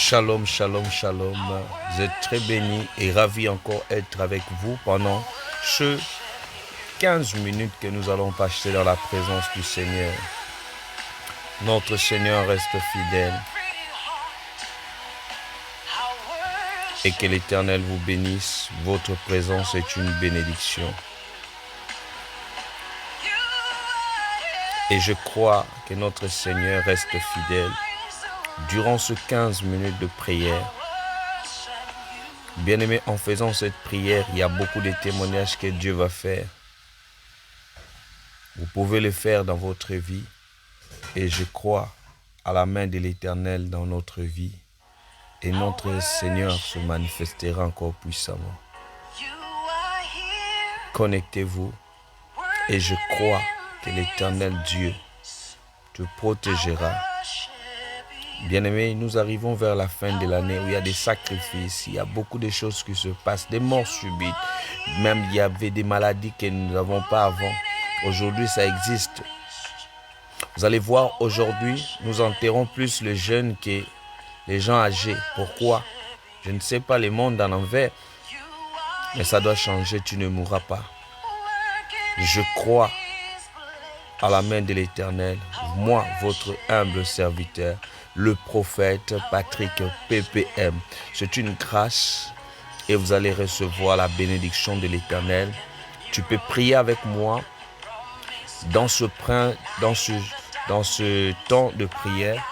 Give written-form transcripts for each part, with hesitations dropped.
Shalom, shalom, shalom. Vous êtes très bénis et ravis encore d'être avec vous pendant ce 15 minutes que nous allons passer dans la présence du Seigneur. Notre Seigneur reste fidèle. Et que l'Éternel vous bénisse. Votre présence est une bénédiction. Et je crois que notre Seigneur reste fidèle. Durant ce 15 minutes de prière, bien-aimés, en faisant cette prière, il y a beaucoup de témoignages que Dieu va faire. Vous pouvez le faire dans votre vie et je crois à la main de l'Éternel dans notre vie et notre Seigneur se manifestera encore puissamment. Connectez-vous et je crois que l'Éternel Dieu te protégera. Bien-aimés, nous arrivons vers la fin de l'année où il y a des sacrifices, il y a beaucoup de choses qui se passent, des morts subites. Même il y avait des maladies que nous n'avons pas avant. Aujourd'hui, ça existe. Vous allez voir, aujourd'hui, nous enterrons plus les jeunes que les gens âgés. Pourquoi? Je ne sais pas, le monde en envers. Mais ça doit changer, tu ne mourras pas. Je crois à la main de l'Éternel, moi, votre humble serviteur, le prophète Patrick PPM. C'est une grâce et vous allez recevoir la bénédiction de l'Éternel. Tu peux prier avec moi dans ce temps de prière.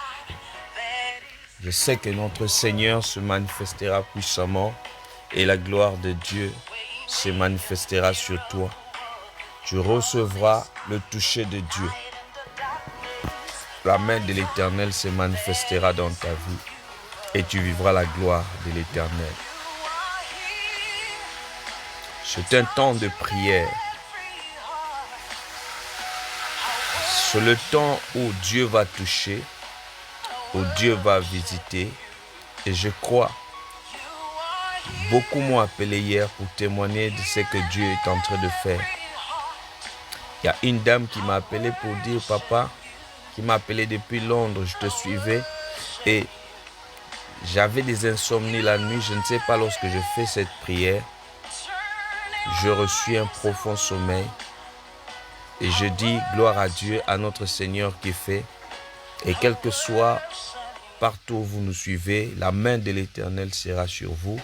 Je sais que notre Seigneur se manifestera puissamment et la gloire de Dieu se manifestera sur toi. Tu recevras le toucher de Dieu. La main de l'Éternel se manifestera dans ta vie et tu vivras la gloire de l'Éternel. C'est un temps de prière. C'est le temps où Dieu va toucher, où Dieu va visiter. Et je crois, beaucoup m'ont appelé hier pour témoigner de ce que Dieu est en train de faire. Il y a une dame qui m'a appelé pour dire, papa, qui m'a appelé depuis Londres, je te suivais et j'avais des insomnies la nuit. Je ne sais pas, lorsque je fais cette prière, je reçus un profond sommeil et je dis gloire à Dieu, à notre Seigneur qui fait. Et quel que soit partout où vous nous suivez, la main de l'Éternel sera sur vous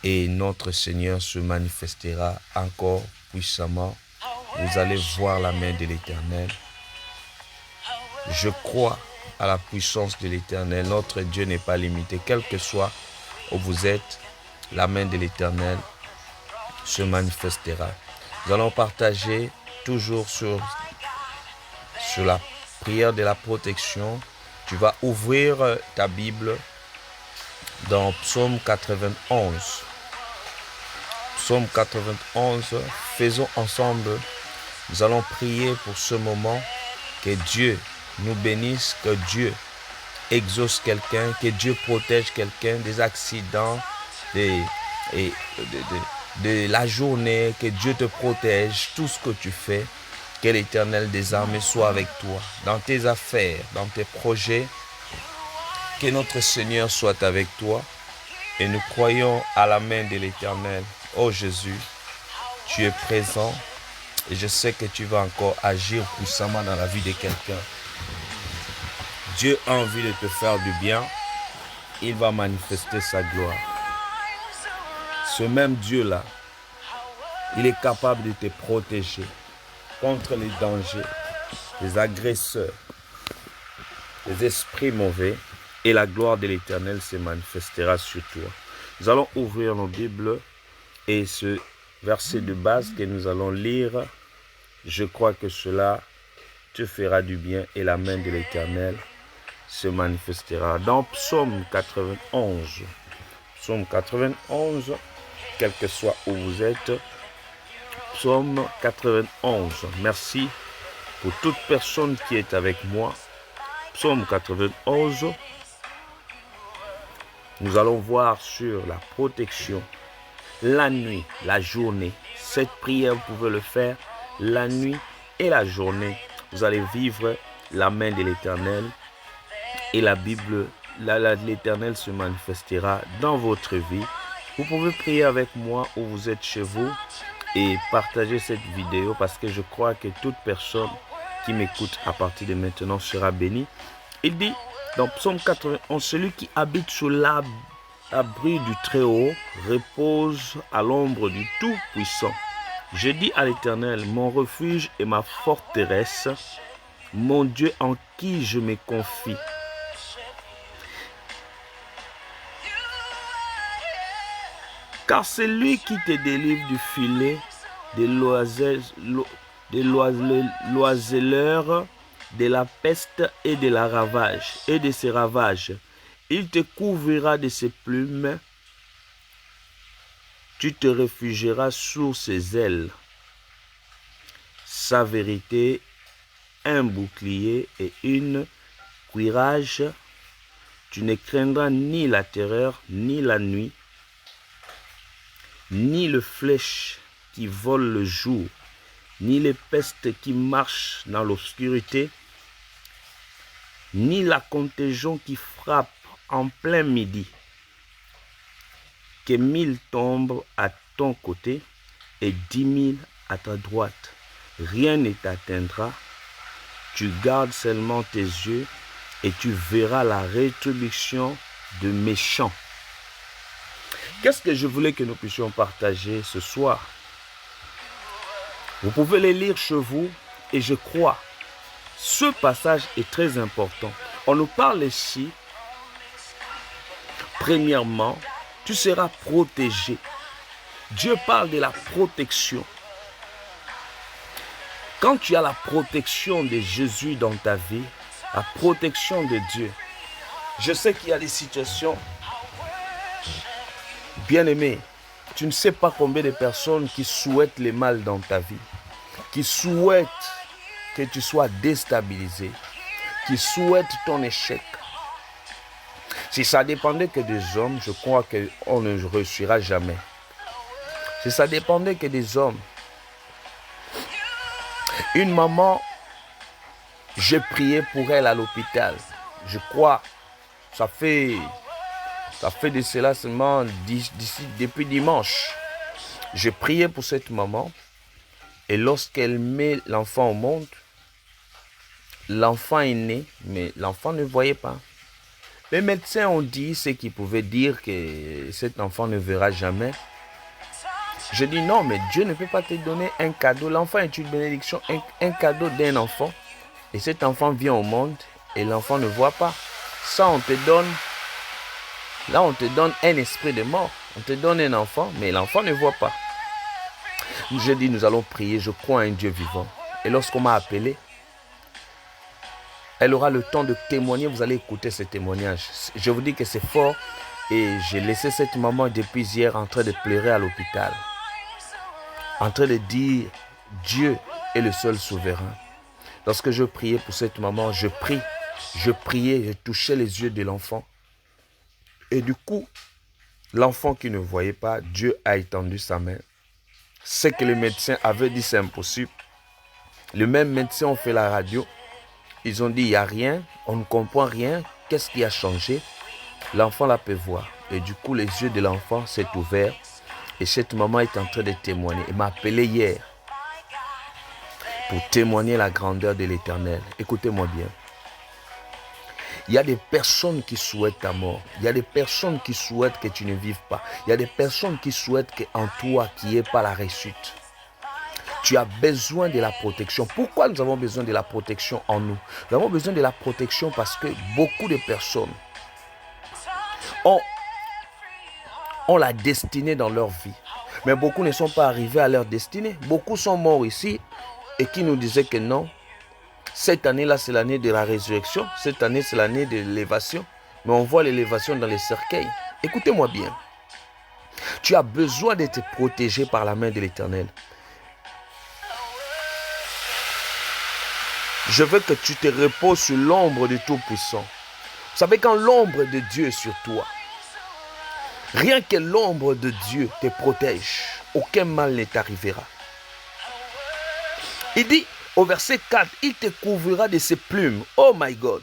et notre Seigneur se manifestera encore puissamment. Vous allez voir la main de l'Éternel. Je crois à la puissance de l'Éternel. Notre Dieu n'est pas limité. Quel que soit où vous êtes, la main de l'Éternel se manifestera. Nous allons partager toujours sur la prière de la protection. Tu vas ouvrir ta Bible dans Psaume 91. Psaume 91, faisons ensemble. Nous allons prier pour ce moment, que Dieu nous bénisse, que Dieu exauce quelqu'un, que Dieu protège quelqu'un des accidents, de la journée, que Dieu te protège, tout ce que tu fais, que l'Éternel des armées soit avec toi, dans tes affaires, dans tes projets, que notre Seigneur soit avec toi et nous croyons à la main de l'Éternel. Oh Jésus, tu es présent et je sais que tu vas encore agir puissamment dans la vie de quelqu'un. Dieu a envie de te faire du bien, il va manifester sa gloire. Ce même Dieu-là, il est capable de te protéger contre les dangers, les agresseurs, les esprits mauvais et la gloire de l'Éternel se manifestera sur toi. Nous allons ouvrir nos Bibles et ce verset de base que nous allons lire, je crois que cela te fera du bien et la main de l'Éternel se manifestera. Dans Psaume 91, Psaume 91, quel que soit où vous êtes, Psaume 91, merci pour toute personne qui est avec moi. Psaume 91, nous allons voir sur la protection, la nuit, la journée. Cette prière, vous pouvez le faire la nuit et la journée. Vous allez vivre la main de l'Éternel et la Bible, l'Éternel se manifestera dans votre vie. Vous pouvez prier avec moi où vous êtes chez vous et partager cette vidéo parce que je crois que toute personne qui m'écoute à partir de maintenant sera bénie. Il dit dans Psaume 91, celui qui habite sous l'abri du Très-Haut repose à l'ombre du Tout-Puissant. Je dis à l'Éternel, mon refuge et ma forteresse, mon Dieu en qui je me confie. Car c'est lui qui te délivre du filet des l'oiseleur, de la peste et de la ravage, et de ses ravages. Il te couvrira de ses plumes, tu te réfugieras sous ses ailes. Sa vérité, un bouclier et une cuirasse, tu ne craindras ni la terreur, ni la nuit, ni le flèche qui vole le jour, ni les pestes qui marchent dans l'obscurité, ni la contagion qui frappe en plein midi. Que 1000 tombent à ton côté et 10 000 à ta droite. Rien ne t'atteindra. Tu gardes seulement tes yeux et tu verras la rétribution de méchants. Qu'est-ce que je voulais que nous puissions partager ce soir? Vous pouvez les lire chez vous et je crois ce passage est très important. On nous parle ici, premièrement, tu seras protégé. Dieu parle de la protection. Quand tu as la protection de Jésus dans ta vie, la protection de Dieu, je sais qu'il y a des situations, bien-aimé, tu ne sais pas combien de personnes qui souhaitent le mal dans ta vie, qui souhaitent que tu sois déstabilisé, qui souhaitent ton échec. Si ça dépendait que des hommes, je crois qu'on ne réussira jamais. Si ça dépendait que des hommes, une maman, j'ai prié pour elle à l'hôpital. Je crois, ça fait de cela seulement depuis dimanche. J'ai prié pour cette maman et lorsqu'elle met l'enfant au monde, l'enfant est né, mais l'enfant ne voyait pas. Les médecins ont dit ce qu'ils pouvaient dire que cet enfant ne verra jamais. Je dis non, mais Dieu ne peut pas te donner un cadeau. L'enfant est une bénédiction, un cadeau d'un enfant. Et cet enfant vient au monde et l'enfant ne voit pas. Ça, on te donne un esprit de mort. On te donne un enfant, mais l'enfant ne voit pas. Je dis, nous allons prier, je crois à un Dieu vivant. Et lorsqu'on m'a appelé, elle aura le temps de témoigner, vous allez écouter ce témoignage. Je vous dis que c'est fort et j'ai laissé cette maman depuis hier en train de pleurer à l'hôpital. En train de dire, Dieu est le seul souverain. Lorsque je priais pour cette maman, je priais, je touchais les yeux de l'enfant. Et du coup, l'enfant qui ne voyait pas, Dieu a étendu sa main. Ce que le médecin avait dit, c'est impossible. Le même médecin ont fait la radio. Ils ont dit, il n'y a rien, on ne comprend rien. Qu'est-ce qui a changé? L'enfant la peut voir. Et du coup, les yeux de l'enfant s'est ouverts. Et cette maman est en train de témoigner. Elle m'a appelé hier pour témoigner la grandeur de l'Éternel. Écoutez-moi bien. Il y a des personnes qui souhaitent ta mort. Il y a des personnes qui souhaitent que tu ne vives pas. Il y a des personnes qui souhaitent qu'en toi, qu'il n'y ait pas la réussite. Tu as besoin de la protection. Pourquoi nous avons besoin de la protection en nous? Nous avons besoin de la protection parce que beaucoup de personnes ont la destinée dans leur vie. Mais beaucoup ne sont pas arrivés à leur destinée. Beaucoup sont morts ici et qui nous disaient que non, cette année-là, c'est l'année de la résurrection. Cette année, c'est l'année de l'élévation. Mais on voit l'élévation dans les cercueils. Écoutez-moi bien. Tu as besoin d'être protégé par la main de l'Éternel. Je veux que tu te reposes sur l'ombre du Tout-Puissant. Vous savez, quand l'ombre de Dieu est sur toi, rien que l'ombre de Dieu te protège, aucun mal ne t'arrivera. Il dit au verset 4, il te couvrira de ses plumes. Oh my God.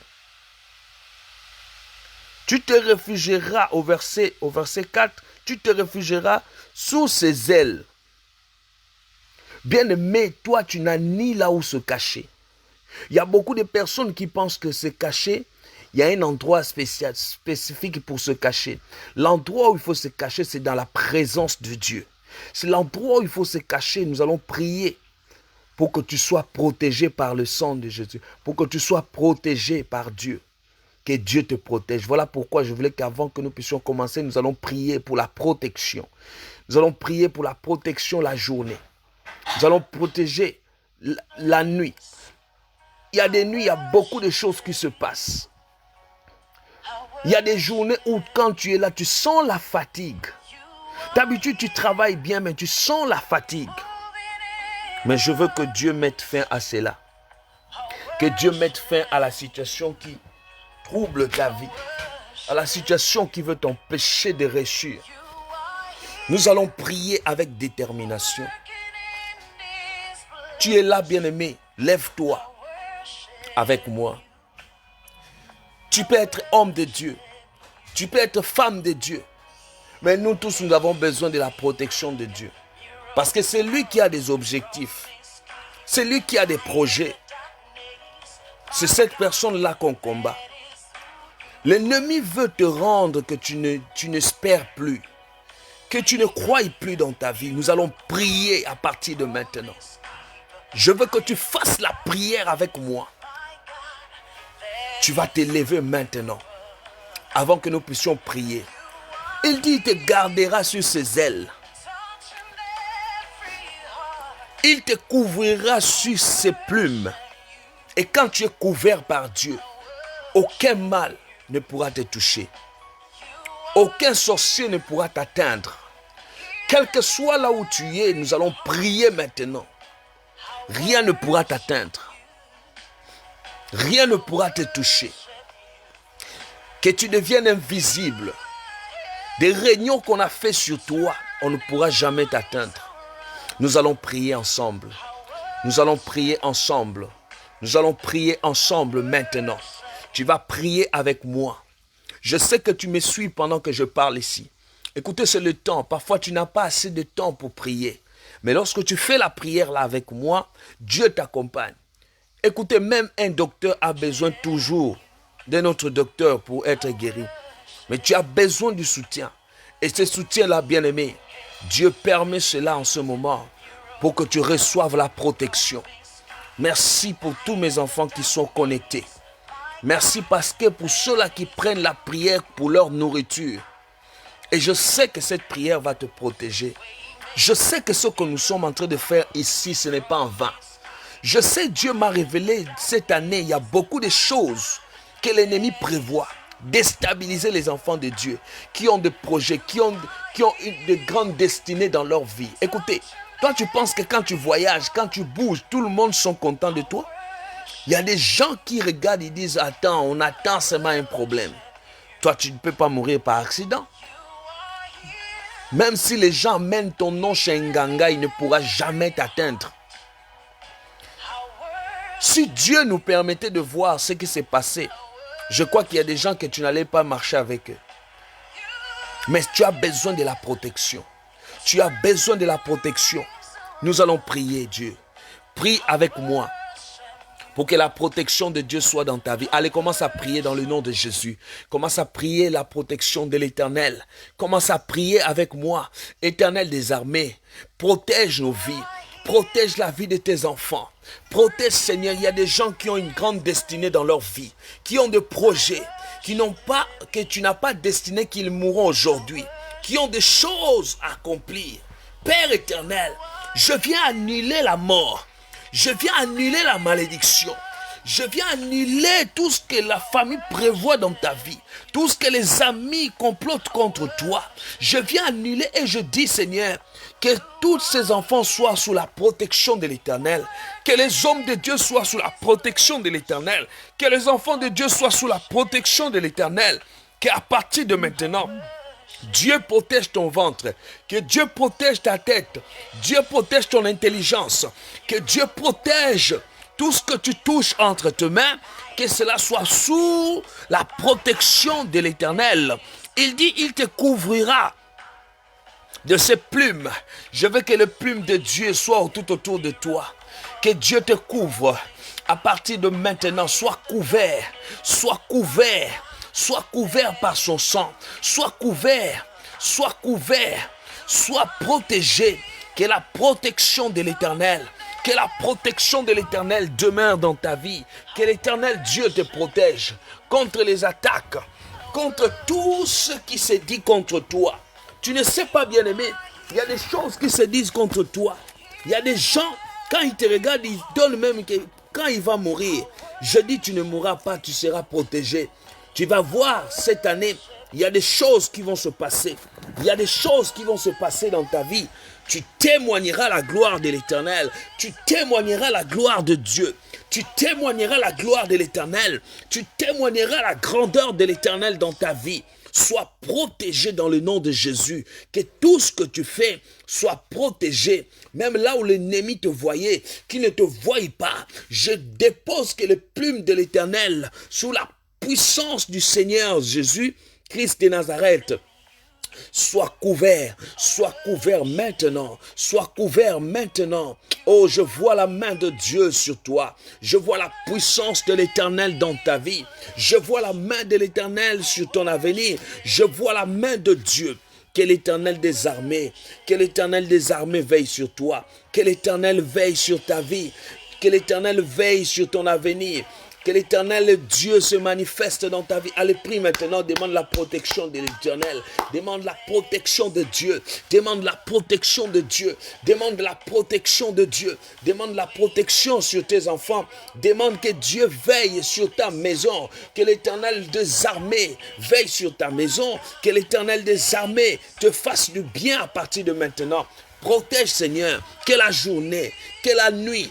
Tu te réfugieras au verset 4, tu te réfugieras sous ses ailes. Bien-aimé, toi, tu n'as ni là où se cacher. Il y a beaucoup de personnes qui pensent que se cacher, il y a un endroit spécifique pour se cacher. L'endroit où il faut se cacher, c'est dans la présence de Dieu. C'est l'endroit où il faut se cacher. Nous allons prier pour que tu sois protégé par le sang de Jésus, pour que tu sois protégé par Dieu. Que Dieu te protège. Voilà pourquoi je voulais qu'avant que nous puissions commencer, nous allons prier pour la protection. Nous allons prier pour la protection la journée. Nous allons protéger la nuit. Il y a des nuits, il y a beaucoup de choses qui se passent. Il y a des journées où quand tu es là, tu sens la fatigue. D'habitude, tu travailles bien, mais tu sens la fatigue. Mais je veux que Dieu mette fin à cela. Que Dieu mette fin à la situation qui trouble ta vie. À la situation qui veut t'empêcher de réussir. Nous allons prier avec détermination. Tu es là, bien-aimé. Lève-toi avec moi. Tu peux être homme de Dieu. Tu peux être femme de Dieu. Mais nous tous, nous avons besoin de la protection de Dieu. Parce que c'est lui qui a des objectifs. C'est lui qui a des projets. C'est cette personne-là qu'on combat. L'ennemi veut te rendre que tu n'espères plus. Que tu ne crois plus dans ta vie. Nous allons prier à partir de maintenant. Je veux que tu fasses la prière avec moi. Tu vas te lever maintenant, avant que nous puissions prier. Il dit, il te gardera sur ses ailes. Il te couvrira sur ses plumes. Et quand tu es couvert par Dieu, aucun mal ne pourra te toucher. Aucun sorcier ne pourra t'atteindre. Quel que soit là où tu es, nous allons prier maintenant. Rien ne pourra t'atteindre. Rien ne pourra te toucher. Que tu deviennes invisible. Des réunions qu'on a fait sur toi, on ne pourra jamais t'atteindre. Nous allons prier ensemble. Nous allons prier ensemble. Nous allons prier ensemble maintenant. Tu vas prier avec moi. Je sais que tu me suis pendant que je parle ici. Écoutez, c'est le temps. Parfois, tu n'as pas assez de temps pour prier. Mais lorsque tu fais la prière là avec moi, Dieu t'accompagne. Écoutez, même un docteur a besoin toujours d'un autre docteur pour être guéri. Mais tu as besoin du soutien. Et ce soutien-là, bien-aimé, Dieu permet cela en ce moment pour que tu reçoives la protection. Merci pour tous mes enfants qui sont connectés. Merci parce que pour ceux-là qui prennent la prière pour leur nourriture. Et je sais que cette prière va te protéger. Je sais que ce que nous sommes en train de faire ici, ce n'est pas en vain. Je sais, Dieu m'a révélé cette année, il y a beaucoup de choses que l'ennemi prévoit. Déstabiliser les enfants de Dieu, qui ont des projets, qui ont de grandes destinées dans leur vie. Écoutez, toi tu penses que quand tu voyages, quand tu bouges, tout le monde sont contents de toi? Il y a des gens qui regardent et disent, attends, on attend seulement un problème. Toi, tu ne peux pas mourir par accident. Même si les gens mènent ton nom chez Nganga, il ne pourra jamais t'atteindre. Si Dieu nous permettait de voir ce qui s'est passé, je crois qu'il y a des gens que tu n'allais pas marcher avec eux. Mais tu as besoin de la protection. Tu as besoin de la protection. Nous allons prier Dieu. Prie avec moi pour que la protection de Dieu soit dans ta vie. Allez, commence à prier dans le nom de Jésus. Commence à prier la protection de l'Éternel. Commence à prier avec moi. Éternel des armées, protège nos vies. Protège la vie de tes enfants. Protège, Seigneur. Il y a des gens qui ont une grande destinée dans leur vie, qui ont des projets, que tu n'as pas destiné qu'ils mourront aujourd'hui, qui ont des choses à accomplir. Père éternel, je viens annuler la mort. Je viens annuler la malédiction. Je viens annuler tout ce que la famille prévoit dans ta vie. Tout ce que les amis complotent contre toi. Je viens annuler et je dis, Seigneur, que tous ces enfants soient sous la protection de l'Éternel. Que les hommes de Dieu soient sous la protection de l'Éternel. Que les enfants de Dieu soient sous la protection de l'Éternel. Qu'à partir de maintenant, Dieu protège ton ventre, que Dieu protège ta tête, Dieu protège ton intelligence, que Dieu protège tout ce que tu touches entre tes mains, que cela soit sous la protection de l'Éternel. Il dit, il te couvrira de ses plumes. Je veux que les plumes de Dieu soient tout autour de toi. Que Dieu te couvre. À partir de maintenant, sois couvert. Sois couvert. Sois couvert par son sang. Sois couvert. Sois couvert. Sois protégé. Que la protection de l'Éternel, que la protection de l'Éternel demeure dans ta vie. Que l'Éternel Dieu te protège contre les attaques, contre tout ce qui se dit contre toi. Tu ne sais pas, bien-aimé, il y a des choses qui se disent contre toi. Il y a des gens, quand ils te regardent, ils donnent même que quand il va mourir, je dis tu ne mourras pas, tu seras protégé. Tu vas voir cette année, il y a des choses qui vont se passer. Il y a des choses qui vont se passer dans ta vie. Tu témoigneras la gloire de l'Éternel. Tu témoigneras la gloire de Dieu. Tu témoigneras la gloire de l'Éternel. Tu témoigneras la grandeur de l'Éternel dans ta vie. Sois protégé dans le nom de Jésus. Que tout ce que tu fais soit protégé. Même là où l'ennemi te voyait, qu'il ne te voie pas. Je dépose que les plumes de l'Éternel, sous la puissance du Seigneur Jésus, Christ de Nazareth, sois couvert maintenant, sois couvert maintenant. Oh, je vois la main de Dieu sur toi, je vois la puissance de l'Éternel dans ta vie, je vois la main de l'Éternel sur ton avenir, je vois la main de Dieu. Que l'Éternel des armées veille sur toi, que l'Éternel veille sur ta vie, que l'Éternel veille sur ton avenir. Que l'Éternel Dieu se manifeste dans ta vie. Allez, prie maintenant, demande la protection de l'Éternel. Demande la protection de Dieu. Demande la protection de Dieu. Demande la protection de Dieu. Demande la protection sur tes enfants. Demande que Dieu veille sur ta maison. Que l'Éternel des armées veille sur ta maison. Que l'Éternel des armées te fasse du bien à partir de maintenant. Protège, Seigneur, que la journée, que la nuit,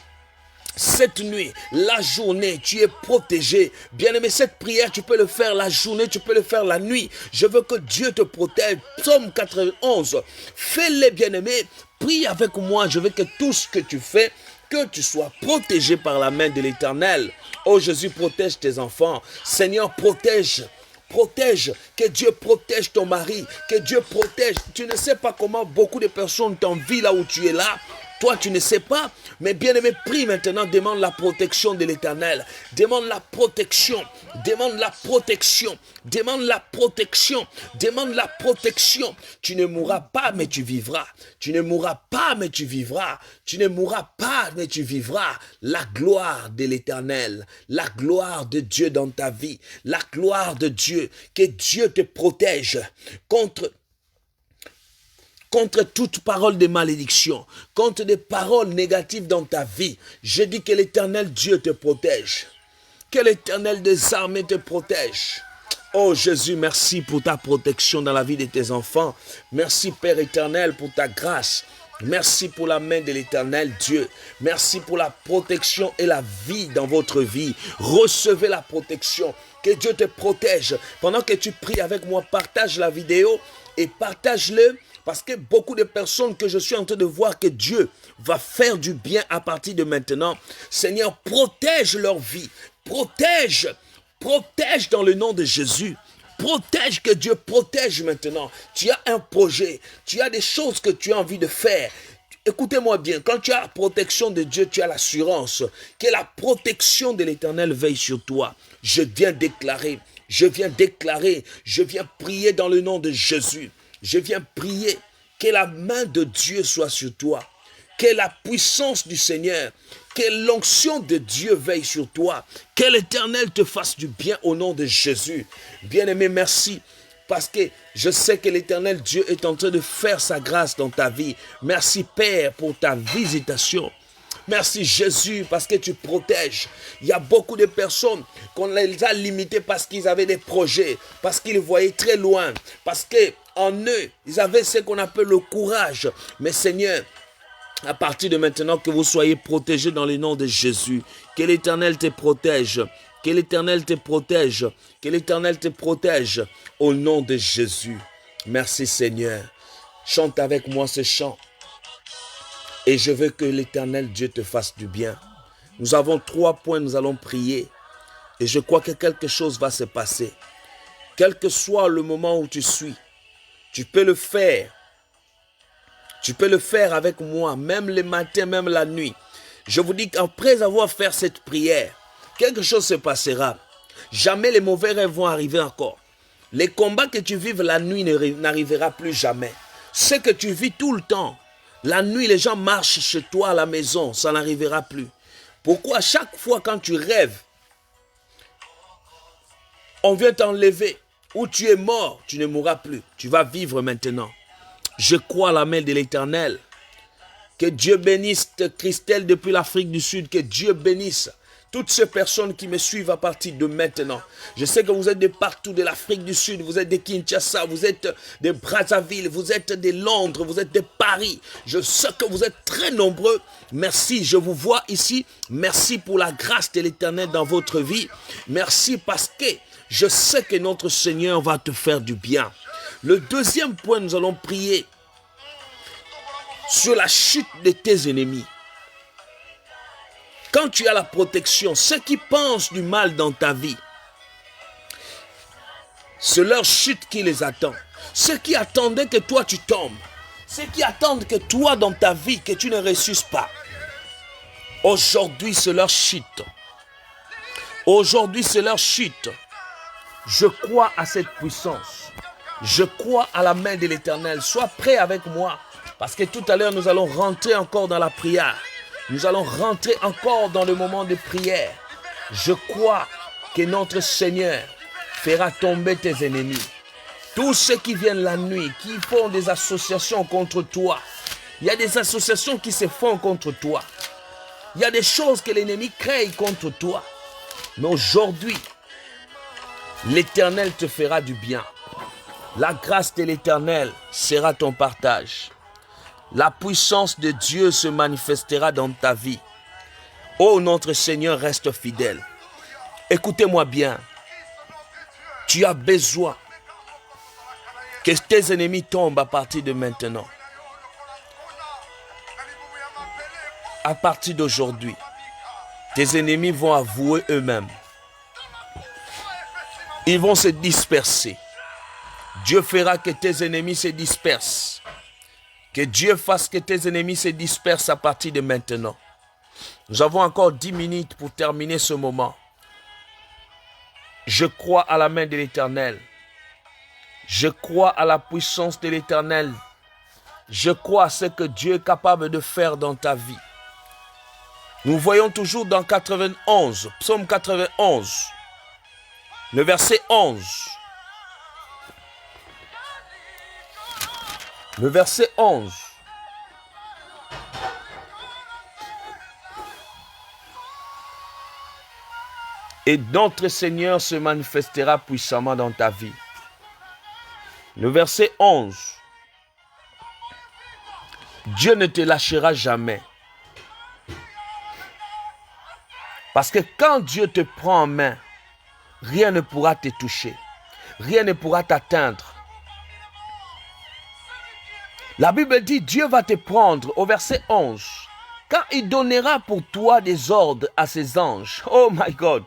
cette nuit, la journée, tu es protégé. Bien-aimé, cette prière, tu peux le faire la journée, tu peux le faire la nuit. Je veux que Dieu te protège. Psaume 91. Fais-le, bien-aimé. Prie avec moi. Je veux que tout ce que tu fais, que tu sois protégé par la main de l'Éternel. Oh Jésus, protège tes enfants. Seigneur, protège. Protège, que Dieu protège ton mari, que Dieu protège. Tu ne sais pas comment beaucoup de personnes t'envient là où tu es là. Toi, tu ne sais pas, mais bien-aimé, prie maintenant, demande la protection de l'Éternel. Demande la protection, demande la protection, demande la protection, demande la protection. Tu ne mourras pas, mais tu vivras. Tu ne mourras pas, mais tu vivras. Tu ne mourras pas, mais tu vivras. La gloire de l'Éternel, la gloire de Dieu dans ta vie, la gloire de Dieu, que Dieu te protège contre toute parole de malédiction, contre des paroles négatives dans ta vie. Je dis que l'Éternel Dieu te protège. Que l'Éternel des armées te protège. Oh Jésus, merci pour ta protection dans la vie de tes enfants. Merci Père éternel pour ta grâce. Merci pour la main de l'Éternel Dieu. Merci pour la protection et la vie dans votre vie. Recevez la protection. Que Dieu te protège. Pendant que tu pries avec moi, partage la vidéo et partage-le. Parce que beaucoup de personnes que je suis en train de voir que Dieu va faire du bien à partir de maintenant. Seigneur, protège leur vie. Protège dans le nom de Jésus. Protège, que Dieu protège maintenant. Tu as un projet. Tu as des choses que tu as envie de faire. Écoutez-moi bien, quand tu as la protection de Dieu, tu as l'assurance que la protection de l'Éternel veille sur toi. Je viens déclarer, je viens prier dans le nom de Jésus. Je viens prier que la main de Dieu soit sur toi, Que la puissance du Seigneur, que l'onction de Dieu veille sur toi. Que l'Éternel te fasse du bien au nom de Jésus. Bien-aimé, merci. Parce que je sais que l'Éternel Dieu est en train de faire sa grâce dans ta vie. Merci Père pour ta visitation. Merci Jésus parce que tu protèges. Il y a beaucoup de personnes qu'on les a limitées parce qu'ils avaient des projets, parce qu'ils voyaient très loin, parce qu'en eux, ils avaient ce qu'on appelle le courage. Mais Seigneur, à partir de maintenant, que vous soyez protégés dans le nom de Jésus. Que l'Éternel te protège. Que l'Éternel te protège. Que l'Éternel te protège. Au nom de Jésus. Merci Seigneur. Chante avec moi ce chant. Et je veux que l'Éternel Dieu te fasse du bien. Nous avons 3 points, nous allons prier. Et je crois que quelque chose va se passer. Quel que soit le moment où tu suis, tu peux le faire. Tu peux le faire avec moi, même le matin, même la nuit. Je vous dis qu'après avoir fait cette prière, quelque chose se passera. Jamais les mauvais rêves vont arriver encore. Les combats que tu vives la nuit n'arrivera plus jamais. Ce que tu vis tout le temps, la nuit, les gens marchent chez toi à la maison, ça n'arrivera plus. Pourquoi chaque fois quand tu rêves, on vient t'enlever, ou tu es mort, tu ne mourras plus. Tu vas vivre maintenant. Je crois à la main de l'Éternel. Que Dieu bénisse Christelle depuis l'Afrique du Sud. Que Dieu bénisse toutes ces personnes qui me suivent à partir de maintenant. Je sais que vous êtes de partout de l'Afrique du Sud. Vous êtes de Kinshasa, vous êtes de Brazzaville, vous êtes de Londres, vous êtes de Paris. Je sais que vous êtes très nombreux. Merci, je vous vois ici. Merci pour la grâce de l'Éternel dans votre vie. Merci parce que je sais que notre Seigneur va te faire du bien. Le deuxième point, nous allons prier sur la chute de tes ennemis. Quand tu as la protection, ceux qui pensent du mal dans ta vie, c'est leur chute qui les attend. Ceux qui attendaient que toi tu tombes, ceux qui attendent que toi dans ta vie, que tu ne réussisses pas. Aujourd'hui, c'est leur chute. Aujourd'hui, c'est leur chute. Je crois à cette puissance. Je crois à la main de l'Éternel. Sois prêt avec moi. Parce que tout à l'heure, nous allons rentrer encore dans la prière. Nous allons rentrer encore dans le moment de prière. Je crois que notre Seigneur fera tomber tes ennemis. Tous ceux qui viennent la nuit, qui font des associations contre toi. Il y a des associations qui se font contre toi. Il y a des choses que l'ennemi crée contre toi. Mais aujourd'hui, l'Éternel te fera du bien. La grâce de l'Éternel sera ton partage. La puissance de Dieu se manifestera dans ta vie. Oh, notre Seigneur reste fidèle. Écoutez-moi bien. Tu as besoin que tes ennemis tombent à partir de maintenant. À partir d'aujourd'hui, tes ennemis vont avouer eux-mêmes. Ils vont se disperser. Dieu fera que tes ennemis se dispersent. Que Dieu fasse que tes ennemis se dispersent à partir de maintenant. Nous avons encore 10 minutes pour terminer ce moment. Je crois à la main de l'Éternel. Je crois à la puissance de l'Éternel. Je crois à ce que Dieu est capable de faire dans ta vie. Nous voyons toujours dans 91, psaume 91, le verset 11. Le verset 11. Et notre Seigneur se manifestera puissamment dans ta vie. Le verset 11. Dieu ne te lâchera jamais. Parce que quand Dieu te prend en main, rien ne pourra te toucher. Rien ne pourra t'atteindre. La Bible dit, Dieu va te prendre au verset 11. Quand il donnera pour toi des ordres à ses anges. Oh my God.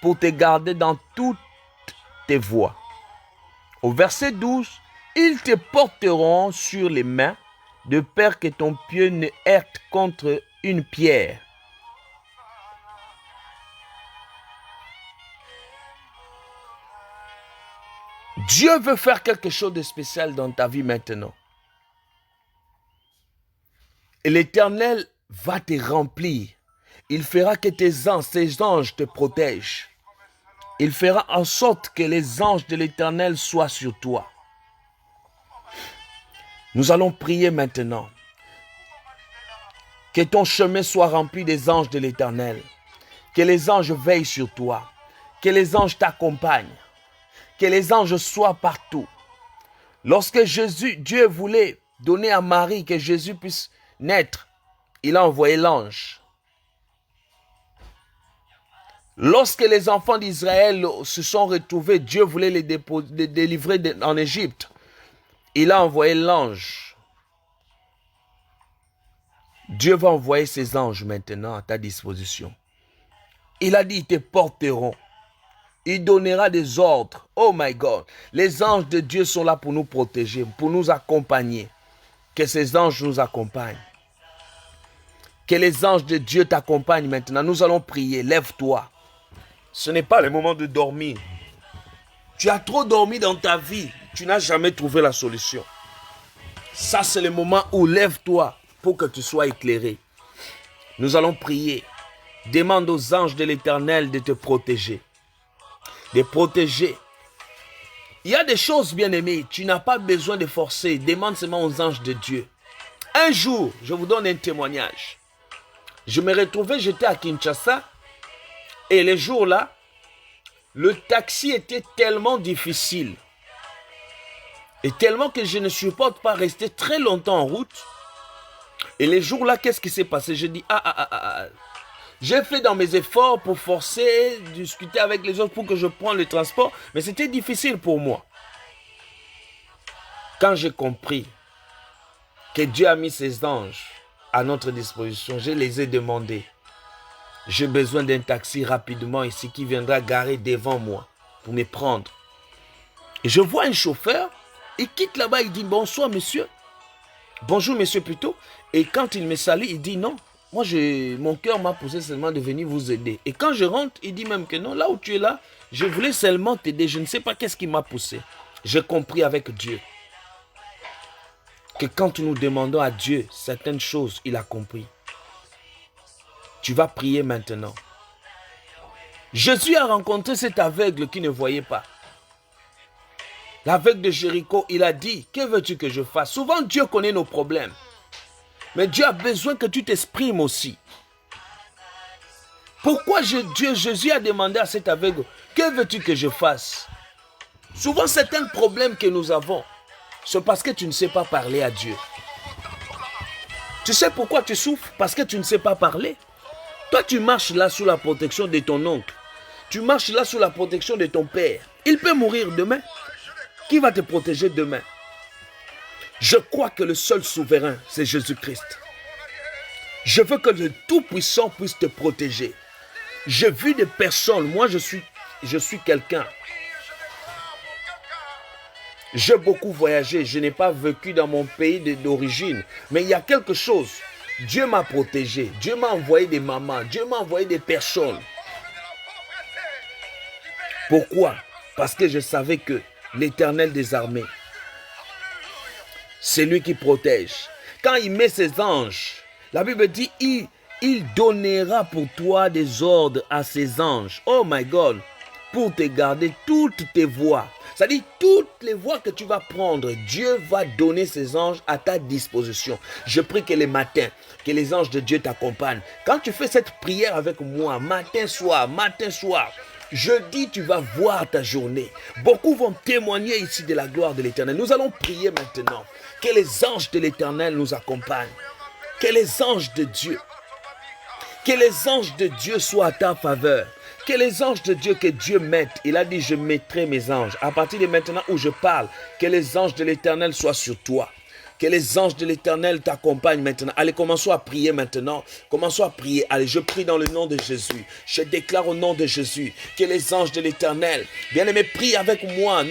Pour te garder dans toutes tes voies. Au verset 12. Ils te porteront sur les mains de peur que ton pied ne heurte contre une pierre. Dieu veut faire quelque chose de spécial dans ta vie maintenant. Et l'Éternel va te remplir. Il fera que ses anges te protègent. Il fera en sorte que les anges de l'Éternel soient sur toi. Nous allons prier maintenant. Que ton chemin soit rempli des anges de l'Éternel. Que les anges veillent sur toi. Que les anges t'accompagnent. Que les anges soient partout. Lorsque Dieu voulait donner à Marie que Jésus puisse naître, il a envoyé l'ange. Lorsque les enfants d'Israël se sont retrouvés, Dieu voulait les délivrer en Égypte. Il a envoyé l'ange. Dieu va envoyer ses anges maintenant à ta disposition. Il a dit, ils te porteront. Il donnera des ordres. Oh my God. Les anges de Dieu sont là pour nous protéger, pour nous accompagner. Que ces anges nous accompagnent. Que les anges de Dieu t'accompagnent maintenant. Nous allons prier. Lève-toi. Ce n'est pas le moment de dormir. Tu as trop dormi dans ta vie. Tu n'as jamais trouvé la solution. Ça, c'est le moment où lève-toi pour que tu sois éclairé. Nous allons prier. Demande aux anges de l'Éternel de te protéger. De protéger. Il y a des choses, bien-aimées, tu n'as pas besoin de forcer. Demande seulement aux anges de Dieu. Un jour, je vous donne un témoignage. Je me retrouvais, j'étais à Kinshasa. Et les jours-là, le taxi était tellement difficile. Et tellement que je ne supporte pas rester très longtemps en route. Et les jours-là, qu'est-ce qui s'est passé? Je dis, j'ai fait dans mes efforts pour forcer, discuter avec les autres pour que je prenne le transport. Mais c'était difficile pour moi. Quand j'ai compris que Dieu a mis ses anges à notre disposition, je les ai demandés. J'ai besoin d'un taxi rapidement ici qui viendra garer devant moi pour me prendre. Et je vois un chauffeur, il quitte là-bas, il dit bonsoir monsieur. Bonjour monsieur plutôt. Et quand il me salue, il dit non. Moi, mon cœur m'a poussé seulement de venir vous aider. Et quand je rentre, il dit même que non, là où tu es là, je voulais seulement t'aider. Je ne sais pas qu'est-ce qui m'a poussé. J'ai compris avec Dieu que quand nous demandons à Dieu certaines choses, il a compris. Tu vas prier maintenant. Jésus a rencontré cet aveugle qui ne voyait pas. L'aveugle de Jéricho, il a dit, que veux-tu que je fasse? Souvent, Dieu connaît nos problèmes. Mais Dieu a besoin que tu t'exprimes aussi. Pourquoi Jésus a demandé à cet aveugle, que veux-tu que je fasse? Souvent, certains problèmes que nous avons, c'est parce que tu ne sais pas parler à Dieu. Tu sais pourquoi tu souffres? Parce que tu ne sais pas parler. Toi, tu marches là sous la protection de ton oncle. Tu marches là sous la protection de ton père. Il peut mourir demain. Qui va te protéger demain? Je crois que le seul souverain, c'est Jésus-Christ. Je veux que le Tout-Puissant puisse te protéger. J'ai vu des personnes, moi je suis quelqu'un. J'ai beaucoup voyagé, je n'ai pas vécu dans mon pays d'origine. Mais il y a quelque chose. Dieu m'a protégé. Dieu m'a envoyé des mamans. Dieu m'a envoyé des personnes. Pourquoi? Parce que je savais que l'Éternel des armées, c'est lui qui protège. Quand il met ses anges, la Bible dit, il donnera pour toi des ordres à ses anges. Oh my God! Pour te garder toutes tes voies. C'est-à-dire toutes les voies que tu vas prendre, Dieu va donner ses anges à ta disposition. Je prie que les matins, que les anges de Dieu t'accompagnent. Quand tu fais cette prière avec moi, matin, soir, jeudi, tu vas voir ta journée. Beaucoup vont témoigner ici de la gloire de l'Éternel. Nous allons prier maintenant. Que les anges de l'Éternel nous accompagnent. Que les anges de Dieu, soient à ta faveur. Que les anges de Dieu, que Dieu mette. Il a dit, je mettrai mes anges. À partir de maintenant où je parle, que les anges de l'Éternel soient sur toi. Que les anges de l'Éternel t'accompagnent maintenant. Allez, commençons à prier maintenant. Commençons à prier. Allez, je prie dans le nom de Jésus. Je déclare au nom de Jésus que les anges de l'Éternel, bien-aimés, prie avec moi.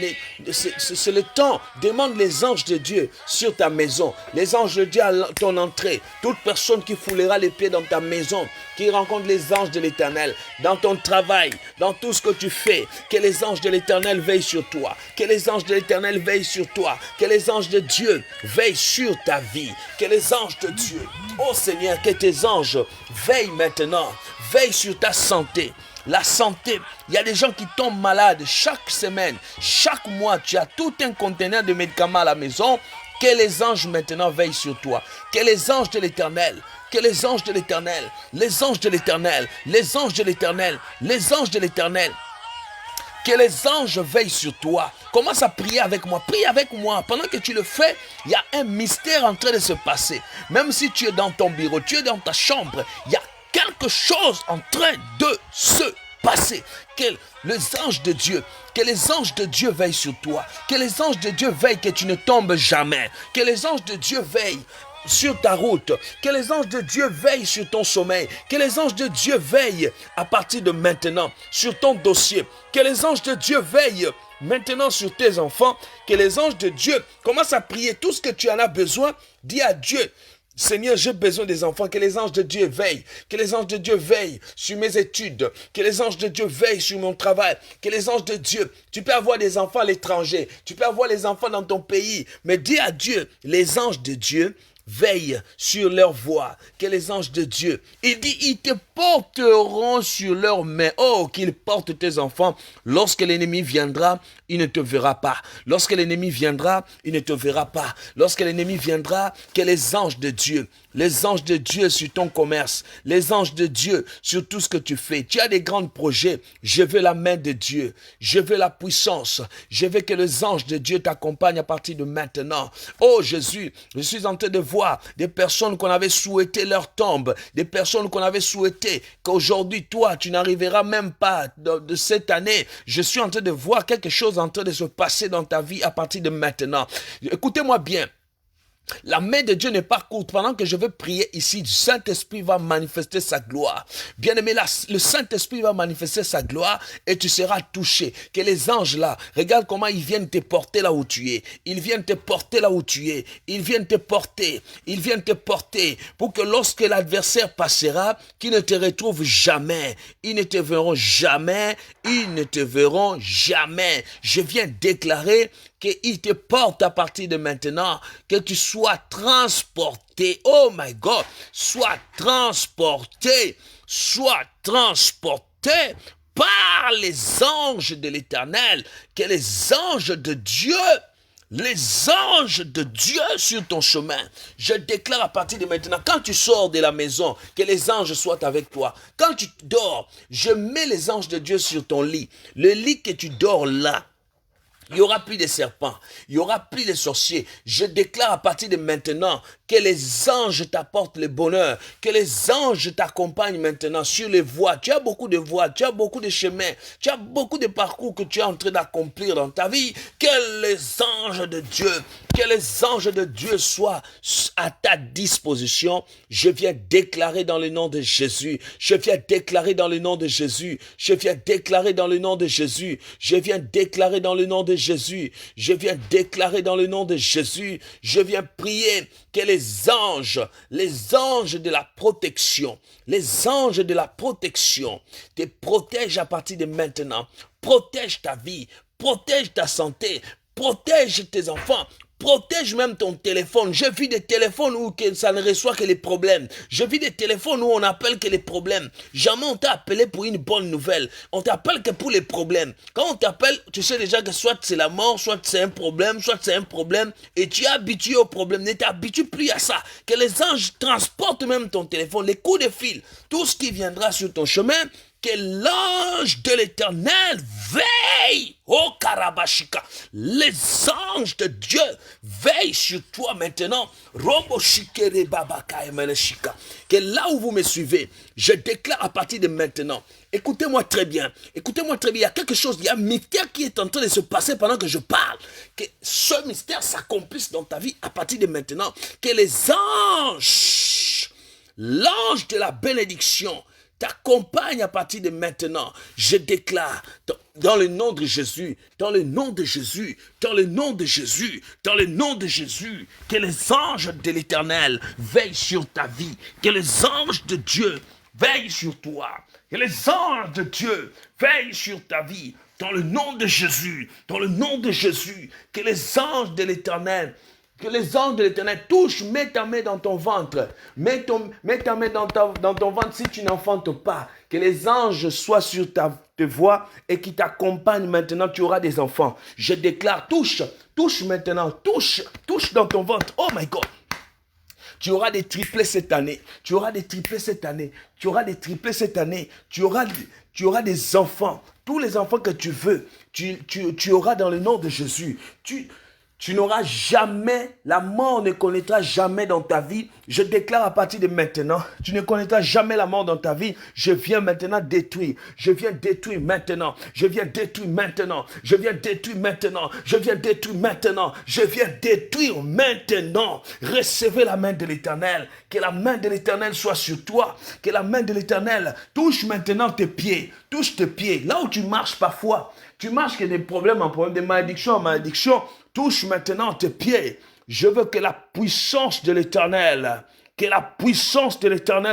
C'est le temps. Demande les anges de Dieu sur ta maison. Les anges de Dieu à ton entrée. Toute personne qui foulera les pieds dans ta maison, qui rencontre les anges de l'Éternel, dans ton travail, dans tout ce que tu fais, que les anges de l'Éternel veillent sur toi. Que les anges de l'Éternel veillent sur toi. Que les anges de Dieu veillent veillent sur ta vie. Que les anges de Dieu, oh Seigneur, que tes anges veillent maintenant, veillent sur ta santé. La santé, il y a des gens qui tombent malades chaque semaine, chaque mois. Tu as tout un conteneur de médicaments à la maison. Que les anges maintenant veillent sur toi. Que les anges de l'Éternel, que les anges de l'Éternel, les anges de l'Éternel, les anges de l'Éternel, les anges de l'Éternel, que les anges veillent sur toi. Commence à prier avec moi. Prie avec moi. Pendant que tu le fais, il y a un mystère en train de se passer. Même si tu es dans ton bureau, tu es dans ta chambre, il y a quelque chose en train de se passer. Que les anges de Dieu, que les anges de Dieu veillent sur toi. Que les anges de Dieu veillent que tu ne tombes jamais. Que les anges de Dieu veillent sur ta route. Que les anges de Dieu veillent sur ton sommeil. Que les anges de Dieu veillent à partir de maintenant sur ton dossier. Que les anges de Dieu veillent maintenant sur tes enfants. Que les anges de Dieu commencent à prier tout ce que tu en as besoin. Dis à Dieu: Seigneur, j'ai besoin des enfants. Que les anges de Dieu veillent. Que les anges de Dieu veillent sur mes études. Que les anges de Dieu veillent sur mon travail. Que les anges de Dieu, tu peux avoir des enfants à l'étranger. Tu peux avoir les enfants dans ton pays. Mais dis à Dieu, les anges de Dieu veillent sur leur voie. Que les anges de Dieu, il dit, ils te porteront sur leurs mains. Oh, qu'ils portent tes enfants. Lorsque l'ennemi viendra, il ne te verra pas. Lorsque l'ennemi viendra, il ne te verra pas. Lorsque l'ennemi viendra, que les anges de Dieu sur ton commerce, les anges de Dieu sur tout ce que tu fais. Tu as des grands projets. Je veux la main de Dieu. Je veux la puissance. Je veux que les anges de Dieu t'accompagnent à partir de maintenant. Oh Jésus, je suis en train de voir des personnes qu'on avait souhaité leur tombe, des personnes qu'on avait souhaité qu'aujourd'hui, toi, tu n'arriveras même pas de cette année. Je suis en train de voir quelque chose en train de se passer dans ta vie à partir de maintenant. Écoutez-moi bien. La main de Dieu n'est pas courte. Pendant que je veux prier ici, le Saint-Esprit va manifester sa gloire. Bien-aimé, le Saint-Esprit va manifester sa gloire et tu seras touché. Que les anges là, regarde comment ils viennent te porter là où tu es. Ils viennent te porter là où tu es. Ils viennent te porter. Ils viennent te porter pour que lorsque l'adversaire passera, qu'ils ne te retrouvent jamais. Ils ne te verront jamais. Ils ne te verront jamais. Je viens déclarer qu'il te porte à partir de maintenant, que tu sois transporté, oh my God, sois transporté par les anges de l'Éternel, que les anges de Dieu sur ton chemin. Je déclare à partir de maintenant, quand tu sors de la maison, que les anges soient avec toi. Quand tu dors, je mets les anges de Dieu sur ton lit. Le lit que tu dors là, il n'y aura plus de serpents, il n'y aura plus de sorciers. Je déclare à partir de maintenant que les anges t'apportent le bonheur, que les anges t'accompagnent maintenant sur les voies. Tu as beaucoup de voies, tu as beaucoup de chemins, tu as beaucoup de parcours que tu es en train d'accomplir dans ta vie. Que les anges de Dieu soient à ta disposition. Je viens déclarer dans le nom de Jésus. Je viens déclarer dans le nom de Jésus. Je viens déclarer dans le nom de Jésus. Je viens déclarer dans le nom de Jésus. Je viens déclarer dans le nom de Jésus. Je viens prier que les anges de la protection te protègent à partir de maintenant. Protège ta vie, protège ta santé, protège tes enfants. Protège même ton téléphone. J'ai vu des téléphones où ça ne reçoit que les problèmes. J'ai vu des téléphones où on appelle que les problèmes. Jamais on t'a appelé pour une bonne nouvelle. On t'appelle que pour les problèmes. Quand on t'appelle, tu sais déjà que soit c'est la mort, soit c'est un problème, et tu es habitué au problème. Ne t'habitue plus à ça. Que les anges transportent même ton téléphone, les coups de fil, tout ce qui viendra sur ton chemin. Que l'ange de l'Éternel veille, oh Karabashika, les anges de Dieu veillent sur toi maintenant, que là où vous me suivez, je déclare à partir de maintenant, écoutez-moi très bien, il y a quelque chose, il y a un mystère qui est en train de se passer pendant que je parle, que ce mystère s'accomplisse dans ta vie à partir de maintenant, que les anges, l'ange de la bénédiction, t'accompagne à partir de maintenant. Je déclare dans le nom de Jésus, que les anges de l'Éternel veillent sur ta vie, que les anges de Dieu veillent sur toi, que les anges de Dieu veillent sur ta vie, dans le nom de Jésus, que les anges de l'Éternel Que les anges de l'Éternel touchent, mets ta main dans ton ventre. Mets ta main dans ton ventre si tu n'enfantes pas. Que les anges soient sur tes voies et qui t'accompagnent maintenant. Tu auras des enfants. Je déclare, touche maintenant. Touche dans ton ventre. Oh my God. Tu auras des triplés cette année. Tu auras des triplés cette année. Tu auras des triplés cette année. Tu auras des enfants. Tous les enfants que tu veux, tu auras dans le nom de Jésus. Tu n'auras jamais, la mort ne connaîtra jamais dans ta vie. Je déclare à partir de maintenant, tu ne connaîtras jamais la mort dans ta vie. Je viens maintenant détruire. Je viens détruire maintenant. Je viens détruire maintenant. Je viens détruire maintenant. Je viens détruire maintenant. Je viens détruire maintenant. Recevez la main de l'Éternel. Que la main de l'Éternel soit sur toi. Que la main de l'Éternel touche maintenant tes pieds. Touche tes pieds. Là où tu marches parfois, tu marches que des problèmes en problème, des malédictions en malédiction. Touche maintenant tes pieds. Je veux que la puissance de l'Éternel,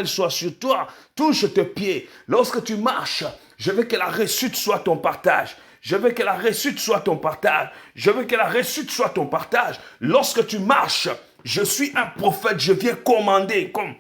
soit sur toi. Touche tes pieds. Lorsque tu marches, je veux que la réussite soit ton partage. Je veux que la réussite soit ton partage. Je veux que la réussite soit ton partage. Lorsque tu marches, je suis un prophète, je viens commander comme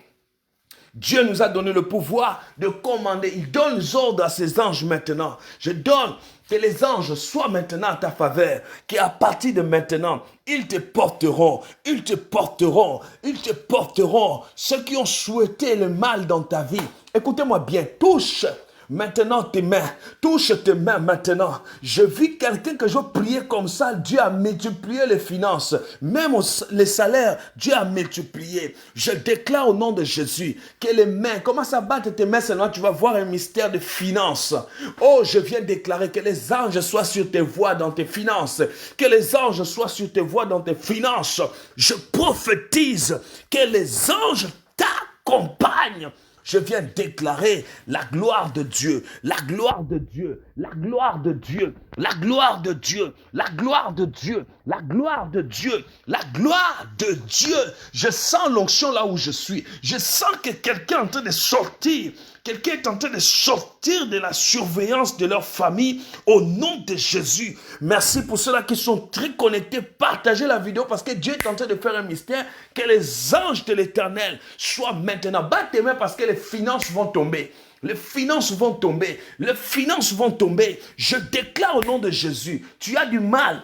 Dieu nous a donné le pouvoir de commander. Il donne les ordres à ses anges maintenant. Je donne que les anges soient maintenant à ta faveur. Qu'à partir de maintenant, ils te porteront. Ils te porteront. Ils te porteront. Ceux qui ont souhaité le mal dans ta vie. Écoutez-moi bien. Touche maintenant tes mains. Touche tes mains maintenant. Je vis quelqu'un que je priais comme ça. Dieu a multiplié les finances. Même les salaires, Dieu a multiplié. Je déclare au nom de Jésus que les mains, commence à battre tes mains seulement, tu vas voir un mystère de finances. Oh, je viens déclarer que les anges soient sur tes voies dans tes finances. Que les anges soient sur tes voies dans tes finances. Je prophétise que les anges t'accompagnent. Je viens déclarer la gloire de Dieu, la gloire de Dieu, la gloire de Dieu, la gloire de Dieu, la gloire de Dieu, la gloire de Dieu, la gloire de Dieu. Je sens l'onction là où je suis. Je sens que quelqu'un est en train de sortir. Quelqu'un est en train de sortir de la surveillance de leur famille au nom de Jésus. Merci pour ceux-là qui sont très connectés. Partagez la vidéo parce que Dieu est en train de faire un mystère. Que les anges de l'Éternel soient maintenant. Batte tes mains parce que les finances vont tomber. Les finances vont tomber. Les finances vont tomber. Je déclare au nom de Jésus. Tu as du mal.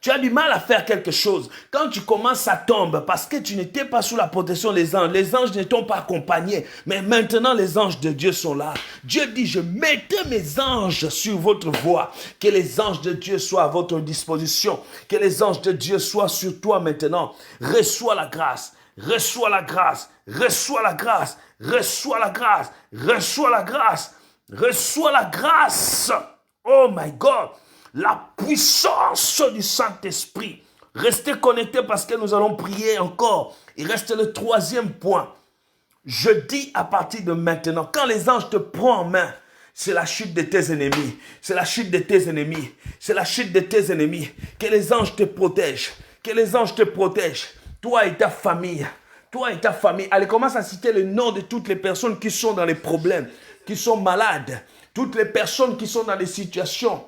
Tu as du mal à faire quelque chose. Quand tu commences, ça tombe parce que tu n'étais pas sous la protection des anges. Les anges ne t'ont pas accompagné. Mais maintenant, les anges de Dieu sont là. Dieu dit, je mettrai mes anges sur votre voie. Que les anges de Dieu soient à votre disposition. Que les anges de Dieu soient sur toi maintenant. Reçois la grâce. Reçois la grâce. Reçois la grâce. Reçois la grâce. Reçois la grâce. Reçois la grâce. Oh my God. La puissance du Saint-Esprit. Restez connectés parce que nous allons prier encore. Il reste le troisième point. Je dis à partir de maintenant, quand les anges te prennent en main, c'est la chute de tes ennemis. C'est la chute de tes ennemis. C'est la chute de tes ennemis. Que les anges te protègent. Que les anges te protègent. Toi et ta famille. Toi et ta famille. Allez, commence à citer le nom de toutes les personnes qui sont dans les problèmes, qui sont malades. Toutes les personnes qui sont dans des situations.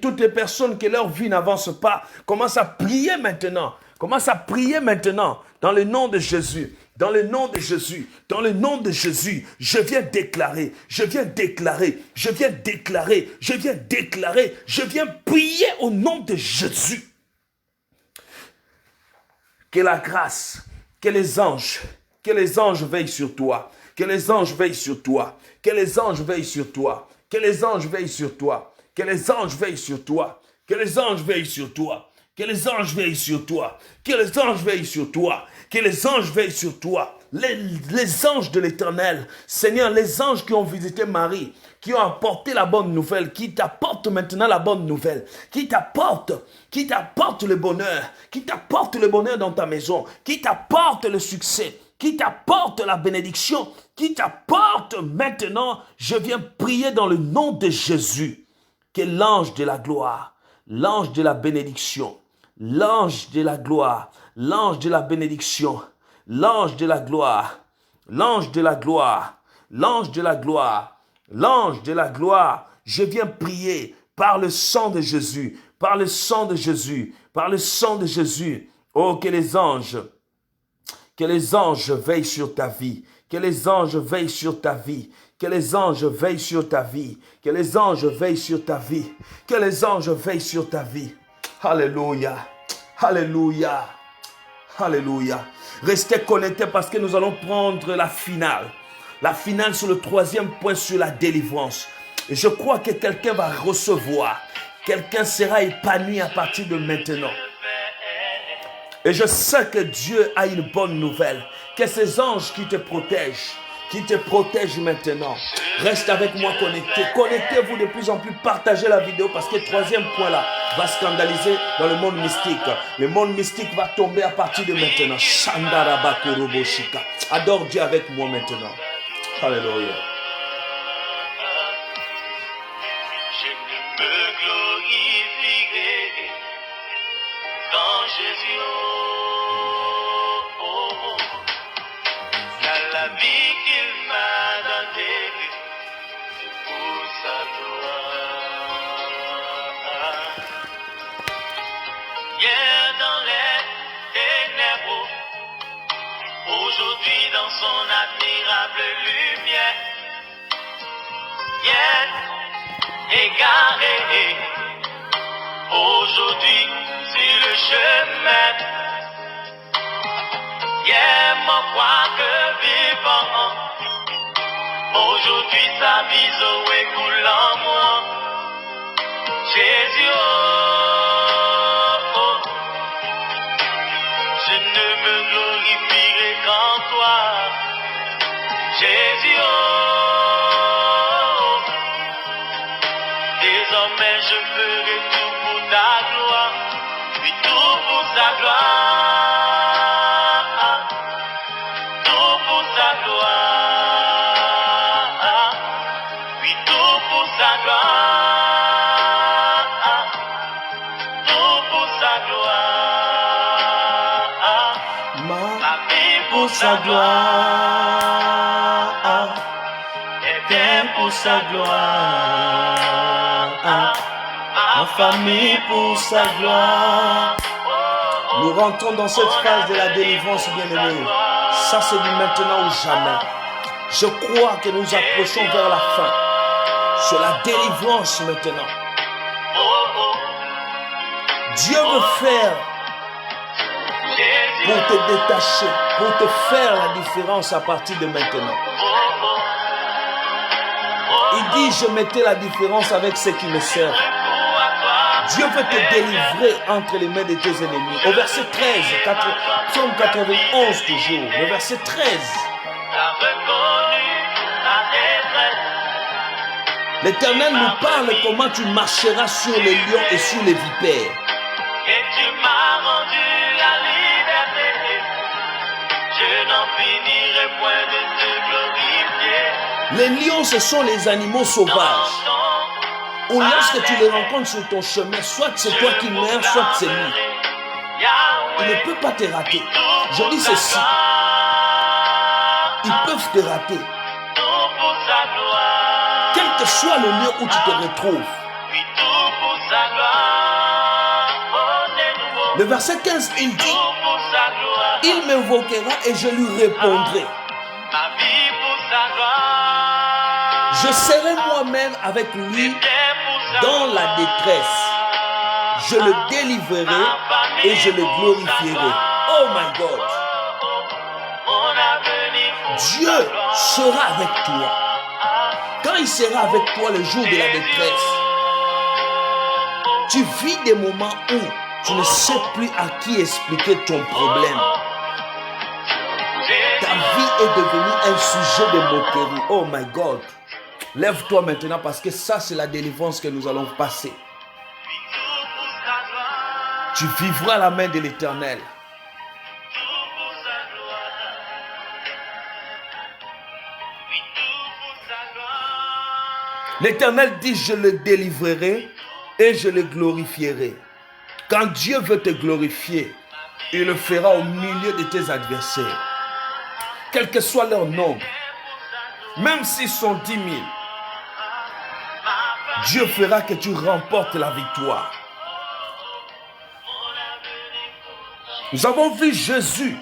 Toutes les personnes que leur vie n'avance pas, commencent à prier maintenant. Commence à prier maintenant dans le nom de Jésus. Dans le nom de Jésus. Dans le nom de Jésus. Je viens déclarer. Je viens déclarer. Je viens déclarer. Je viens déclarer. Je viens prier au nom de Jésus. Que la grâce, que les anges veillent sur toi. Que les anges veillent sur toi. Que les anges veillent sur toi. Que les anges veillent sur toi. Que les anges veillent sur toi. Que les anges veillent sur toi. Que les anges veillent sur toi. Que les anges veillent sur toi. Que les anges veillent sur toi. Les anges de l'Éternel. Seigneur, les anges qui ont visité Marie, qui ont apporté la bonne nouvelle, qui t'apportent maintenant la bonne nouvelle, qui t'apportent le bonheur, qui t'apportent le bonheur dans ta maison, qui t'apportent le succès, qui t'apporte la bénédiction, qui t'apporte maintenant. Je viens prier dans le nom de Jésus. Que l'ange de la gloire, l'ange de la bénédiction, l'ange de la gloire, l'ange de la bénédiction, l'ange de la gloire, l'ange de la gloire, l'ange de la gloire, l'ange de la gloire. Je viens prier par le sang de Jésus, par le sang de Jésus, par le sang de Jésus. Oh, que les anges veillent sur ta vie. Que les anges veillent sur ta vie. Que les anges veillent sur ta vie. Que les anges veillent sur ta vie. Que les anges veillent sur ta vie. Alléluia. Alléluia. Alléluia. Restez connectés parce que nous allons prendre la finale. La finale sur le troisième point sur la délivrance. Et je crois que quelqu'un va recevoir. Quelqu'un sera épanoui à partir de maintenant. Et je sais que Dieu a une bonne nouvelle. Que ces anges qui te protègent maintenant. Reste avec moi connecté. Connectez-vous de plus en plus. Partagez la vidéo parce que le troisième point là va scandaliser dans le monde mystique. Le monde mystique va tomber à partir de maintenant. Shandarabakuroboshika. Adore Dieu avec moi maintenant. Alléluia. Je me glorifierai dans Jésus. La vie qu'il m'a donnée pour sa gloire. Hier dans les ténèbres, aujourd'hui dans son admirable lumière. Hier égaré, aujourd'hui sur le chemin. Hier mon quoique vivant, aujourd'hui sa mise au écoule en moi. Jésus, oh, oh, je ne me glorifierai qu'en toi. Jésus, oh, désormais je ferai tout pour ta gloire, puis tout pour sa gloire. Sa gloire, et bien pour sa gloire, ma famille pour sa gloire. Nous rentrons dans cette phase de la délivrance, bien-aimés. Ça, c'est du maintenant ou jamais. Je crois que nous approchons vers la fin. C'est la délivrance maintenant. Dieu veut faire pour te détacher, pour te faire la différence à partir de maintenant. Il dit, je mettais la différence avec ceux qui me servent. Dieu veut te délivrer entre les mains de tes ennemis. Au verset 13, Psaume 91 toujours, le verset 13. L'Éternel nous parle comment tu marcheras sur les lions et sur les vipères. Et tu m'as rendu la liberté. Je n'en finirai point de te glorifier. Les lions, ce sont les animaux sauvages. Ou lorsque tu les rencontres sur ton chemin, soit c'est toi qui meurs, soit c'est lui. Il ne peut pas te rater. Je dis ceci. Ils peuvent te rater. Quel que soit le lieu où tu te retrouves. Le verset 15, il dit, il m'invoquera et je lui répondrai. Je serai moi-même avec lui dans la détresse. Je le délivrerai et je le glorifierai. Oh my God. Dieu sera avec toi. Quand il sera avec toi le jour de la détresse, tu vis des moments où tu ne sais plus à qui expliquer ton problème. Ta vie est devenue un sujet de moquerie. Oh my God. Lève-toi maintenant parce que ça, c'est la délivrance que nous allons passer. Tu vivras à la main de l'Éternel. L'Éternel dit, je le délivrerai et je le glorifierai. Quand Dieu veut te glorifier, il le fera au milieu de tes adversaires. Quel que soit leur nombre, même s'ils sont 10 000, Dieu fera que tu remportes la victoire. Nous avons vu Jésus,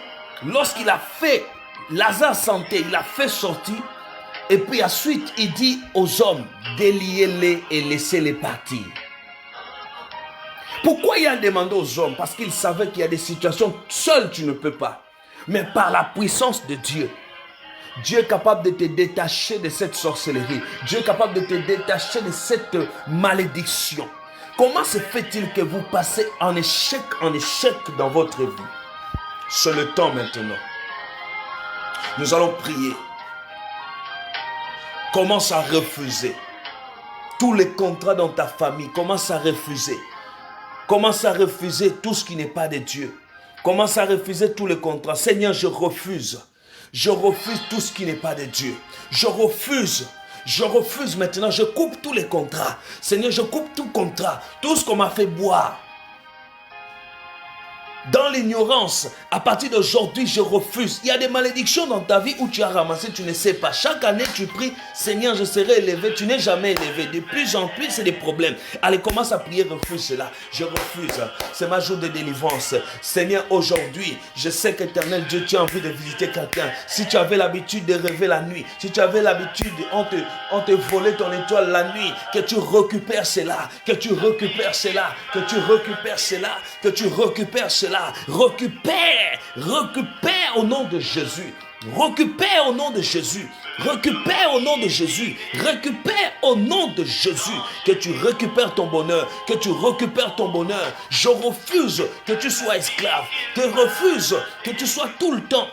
lorsqu'il a fait Lazare santé, il a fait sortir. Et puis ensuite, il dit aux hommes, déliez-les et laissez-les partir. Pourquoi il a demandé aux hommes? Parce qu'il savait qu'il y a des situations, seul tu ne peux pas. Mais par la puissance de Dieu, Dieu est capable de te détacher de cette sorcellerie. Dieu est capable de te détacher de cette malédiction. Comment se fait-il que vous passez en échec dans votre vie? C'est le temps maintenant. Nous allons prier. Commence à refuser. Tous les contrats dans ta famille, commence à refuser. Commence à refuser tout ce qui n'est pas de Dieu. Commence à refuser tous les contrats. Seigneur, je refuse. Je refuse tout ce qui n'est pas de Dieu. Je refuse maintenant. Je coupe tous les contrats. Seigneur, je coupe tout contrat. Tout ce qu'on m'a fait boire. Dans l'ignorance, à partir d'aujourd'hui, je refuse. Il y a des malédictions dans ta vie où tu as ramassé, tu ne sais pas. Chaque année, tu pries, Seigneur, je serai élevé. Tu n'es jamais élevé. De plus en plus, c'est des problèmes. Allez, commence à prier, refuse cela. Je refuse. C'est ma jour de délivrance. Seigneur, aujourd'hui, je sais qu'éternel Dieu, tu as envie de visiter quelqu'un. Si tu avais l'habitude de rêver la nuit, si tu avais l'habitude, on te volait ton étoile la nuit, que tu récupères cela, que tu récupères cela, que tu récupères cela, que tu récupères cela. Récupère au nom de Jésus. Récupère au nom de Jésus. Récupère au nom de Jésus. Récupère au nom de Jésus. Que tu récupères ton bonheur. Que tu récupères ton bonheur. Je refuse que tu sois esclave. Je refuse que tu sois tout le temps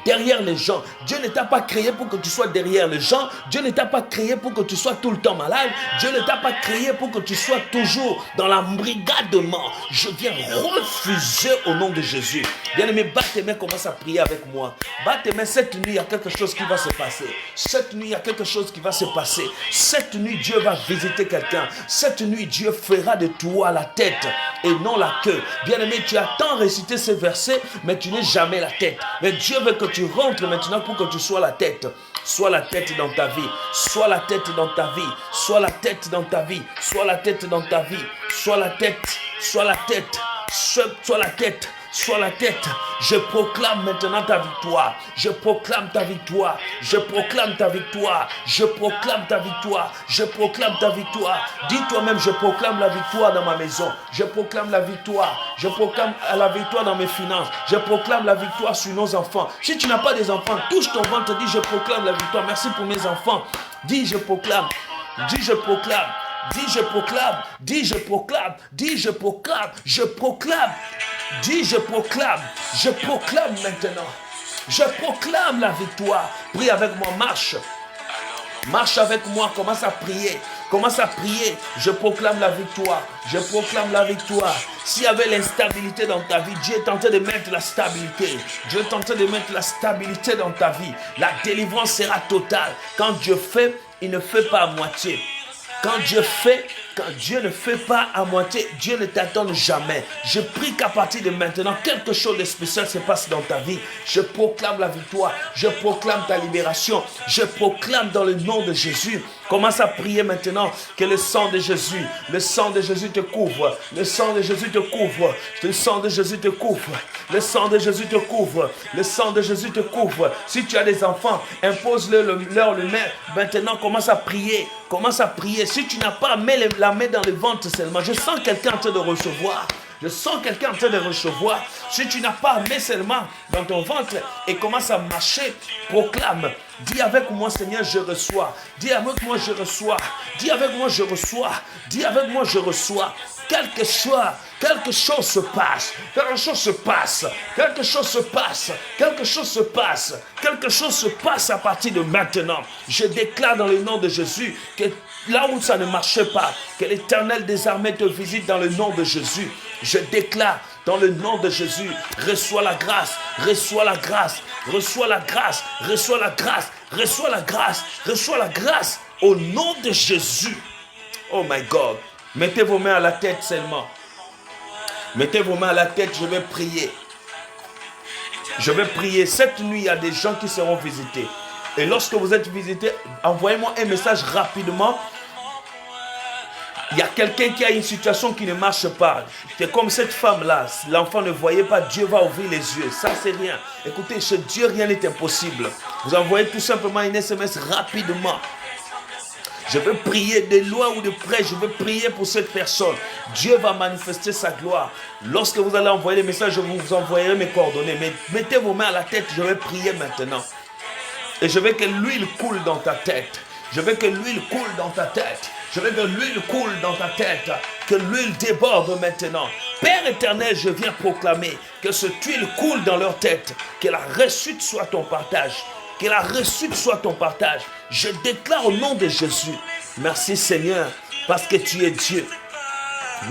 derrière les gens. Dieu ne t'a pas créé pour que tu sois derrière les gens. Dieu ne t'a pas créé pour que tu sois tout le temps malade. Dieu ne t'a pas créé pour que tu sois toujours dans l'embrigadement. Je viens refuser au nom de Jésus. Bien-aimé, bats tes mains, commence à prier avec moi. Bats tes mains, cette nuit, il y a quelque chose qui va se passer. Cette nuit, il y a quelque chose qui va se passer. Cette nuit, Dieu va visiter quelqu'un. Cette nuit, Dieu fera de toi la tête et non la queue. Bien-aimé, tu as tant récité ces versets, mais tu n'es jamais la tête. Mais Dieu veut que tu rentres maintenant pour que tu sois la tête. Sois la tête dans ta vie. Sois la tête dans ta vie. Sois la tête dans ta vie. Sois la tête dans ta vie. Sois la tête. Sois la tête. Sois la tête. Sois la tête. Je proclame maintenant ta victoire. Je proclame ta victoire. Je proclame ta victoire. Je proclame ta victoire. Je proclame ta victoire. Dis toi-même, je proclame la victoire dans ma maison. Je proclame la victoire. Je proclame la victoire dans mes finances. Je proclame la victoire sur nos enfants. Si tu n'as pas des enfants, touche ton ventre, dis je proclame la victoire. Merci pour mes enfants. Dis je proclame. Dis je proclame. Dis je proclame. Dis je proclame. Dis je proclame. Je proclame. Dis je proclame. Je proclame maintenant. Je proclame la victoire. Prie avec moi, marche. Marche avec moi, commence à prier. Commence à prier. Je proclame la victoire. Je proclame la victoire. S'il y avait l'instabilité dans ta vie, Dieu est tenté de mettre la stabilité. Dieu est tenté de mettre la stabilité dans ta vie. La délivrance sera totale. Quand Dieu fait, il ne fait pas à moitié. Quand Dieu ne fait pas à moitié, Dieu ne t'attend jamais. Je prie qu'à partir de maintenant, quelque chose de spécial se passe dans ta vie. Je proclame la victoire. Je proclame ta libération. Je proclame dans le nom de Jésus. Commence à prier maintenant que le sang de Jésus te couvre. Le sang de Jésus te couvre. Le sang de Jésus te couvre. Le sang de Jésus te couvre. Le sang de Jésus te couvre. Si tu as des enfants, impose-leur le main. Maintenant, commence à prier. Commence à prier. Si tu n'as pas, mets la main dans le ventre seulement. Je sens quelqu'un en train de recevoir. Je sens quelqu'un en train de recevoir. Si tu n'as pas, mets seulement dans ton ventre et commence à marcher. Proclame. Dis avec moi, Seigneur, je reçois. Dis avec moi, je reçois. Dis avec moi, je reçois. Dis avec moi, je reçois. Quelque chose se passe. Quelque chose se passe. Quelque chose se passe. Quelque chose se passe. Quelque chose se passe à partir de maintenant. Je déclare dans le nom de Jésus que là où ça ne marchait pas, que l'Éternel des armées te visite dans le nom de Jésus. Je déclare dans le nom de Jésus, reçois la grâce, reçois la grâce, reçois la grâce, reçois la grâce, reçois la grâce, reçois la grâce au nom de Jésus. Oh my God. Mettez vos mains à la tête seulement. Mettez vos mains à la tête, je vais prier. Je vais prier. Cette nuit, il y a des gens qui seront visités. Et lorsque vous êtes visités, envoyez-moi un message rapidement. Il y a quelqu'un qui a une situation qui ne marche pas. C'est comme cette femme-là. L'enfant ne voyait pas. Dieu va ouvrir les yeux. Ça, c'est rien. Écoutez, chez Dieu, rien n'est impossible. Vous envoyez tout simplement une SMS rapidement. Je veux prier de loin ou de près. Je veux prier pour cette personne. Dieu va manifester sa gloire. Lorsque vous allez envoyer les messages, je vous envoyerai mes coordonnées. Mais mettez vos mains à la tête. Je vais prier maintenant. Et je veux que l'huile coule dans ta tête. Je veux que l'huile coule dans ta tête. Je veux que l'huile coule dans ta tête. Que l'huile déborde maintenant. Père éternel, je viens proclamer que cette huile coule dans leur tête. Que la réussite soit ton partage. Que la réussite soit ton partage. Je déclare au nom de Jésus. Merci Seigneur, parce que tu es Dieu.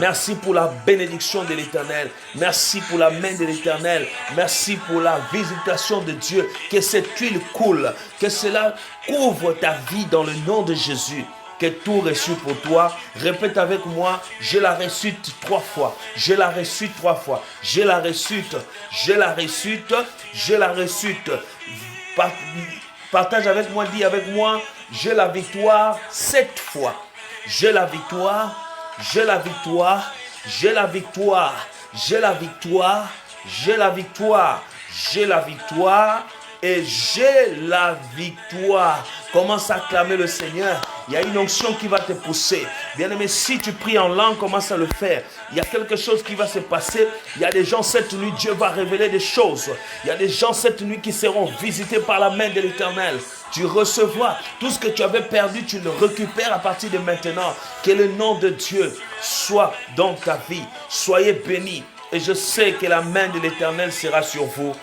Merci pour la bénédiction de l'Éternel. Merci pour la main de l'Éternel. Merci pour la visitation de Dieu. Que cette huile coule. Que cela couvre ta vie dans le nom de Jésus. Que tout reçu pour toi. Répète avec moi. Je la réussite 3 fois. Je la réussite 3 fois. Je la réussite. Je la réussite. Je la réussite. Partage avec moi. Dis avec moi. J'ai la victoire 7 fois. J'ai la victoire. J'ai la victoire, j'ai la victoire, j'ai la victoire, j'ai la victoire, j'ai la victoire et j'ai la victoire. Commence à acclamer le Seigneur. Il y a une onction qui va te pousser. Bien-aimé, si tu pries en langue, commence à le faire. Il y a quelque chose qui va se passer. Il y a des gens cette nuit, Dieu va révéler des choses. Il y a des gens cette nuit qui seront visités par la main de l'Éternel. Tu recevras tout ce que tu avais perdu, tu le récupères à partir de maintenant. Que le nom de Dieu soit dans ta vie. Soyez bénis. Et je sais que la main de l'Éternel sera sur vous.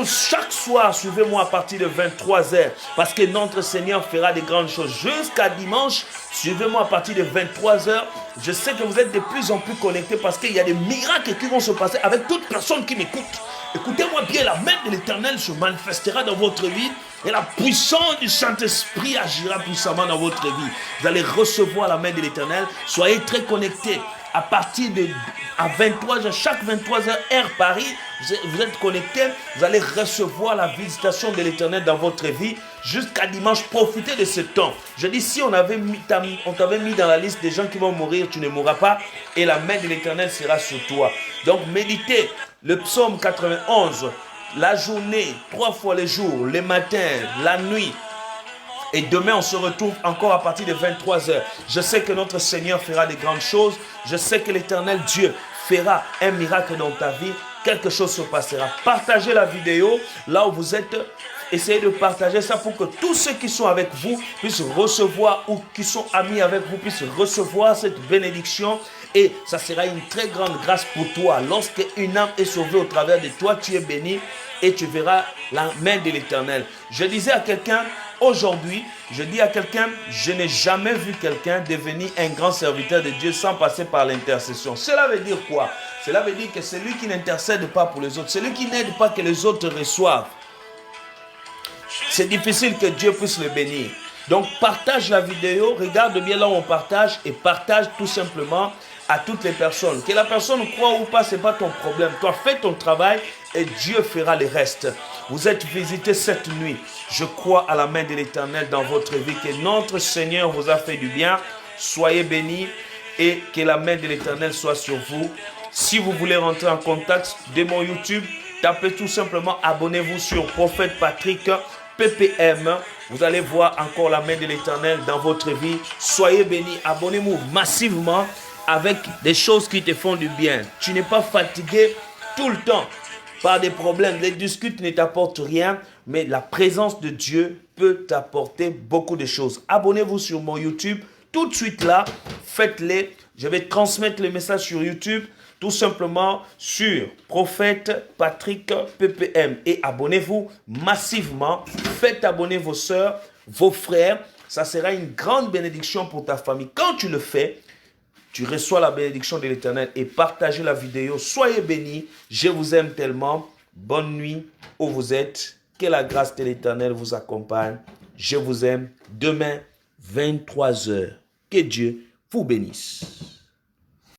Chaque soir, suivez-moi à partir de 23h, parce que notre Seigneur fera des grandes choses. Jusqu'à dimanche, suivez-moi à partir de 23h. Je sais que vous êtes de plus en plus connectés parce qu'il y a des miracles qui vont se passer avec toute personne qui m'écoute. Écoutez-moi bien, la main de l'Éternel se manifestera dans votre vie et la puissance du Saint-Esprit agira puissamment dans votre vie. Vous allez recevoir la main de l'Éternel. Soyez très connectés. À partir de 23h, chaque 23h, heure Paris, vous êtes connectés, vous allez recevoir la visitation de l'Éternel dans votre vie. Jusqu'à dimanche, profitez de ce temps. Je dis, si on t'avait mis dans la liste des gens qui vont mourir, tu ne mourras pas et la main de l'Éternel sera sur toi. Donc méditez le psaume 91, la journée, 3 fois le jour, le matin, la nuit. Et demain, on se retrouve encore à partir de 23h. Je sais que notre Seigneur fera des grandes choses. Je sais que l'Éternel Dieu fera un miracle dans ta vie. Quelque chose se passera. Partagez la vidéo là où vous êtes. Essayez de partager ça pour que tous ceux qui sont avec vous puissent recevoir ou qui sont amis avec vous puissent recevoir cette bénédiction. Et ça sera une très grande grâce pour toi. Lorsque une âme est sauvée au travers de toi, tu es béni et tu verras la main de l'Éternel. Je disais à quelqu'un, aujourd'hui, je dis à quelqu'un, je n'ai jamais vu quelqu'un devenir un grand serviteur de Dieu sans passer par l'intercession. Cela veut dire quoi? Cela veut dire que celui qui n'intercède pas pour les autres, celui qui n'aide pas que les autres reçoivent, c'est difficile que Dieu puisse le bénir. Donc partage la vidéo, regarde bien là où on partage et partage tout simplement à toutes les personnes. Que la personne croit ou pas, ce n'est pas ton problème. Toi, fais ton travail et Dieu fera le reste. Vous êtes visités cette nuit. Je crois à la main de l'Éternel dans votre vie. Que notre Seigneur vous a fait du bien. Soyez bénis et que la main de l'Éternel soit sur vous. Si vous voulez rentrer en contact de mon YouTube, tapez tout simplement, abonnez-vous sur Prophète Patrick PPM. Vous allez voir encore la main de l'Éternel dans votre vie. Soyez bénis. Abonnez-vous massivement avec des choses qui te font du bien. Tu n'es pas fatigué tout le temps par des problèmes. Les discutes ne t'apportent rien, mais la présence de Dieu peut t'apporter beaucoup de choses. Abonnez-vous sur mon YouTube. Tout de suite là, faites-les. Je vais transmettre le message sur YouTube, tout simplement sur Prophète Patrick PPM. Et abonnez-vous massivement. Faites abonner vos soeurs, vos frères. Ça sera une grande bénédiction pour ta famille. Quand tu le fais, tu reçois la bénédiction de l'Éternel et partagez la vidéo. Soyez bénis. Je vous aime tellement. Bonne nuit où vous êtes. Que la grâce de l'Éternel vous accompagne. Je vous aime. Demain, 23h. Que Dieu vous bénisse.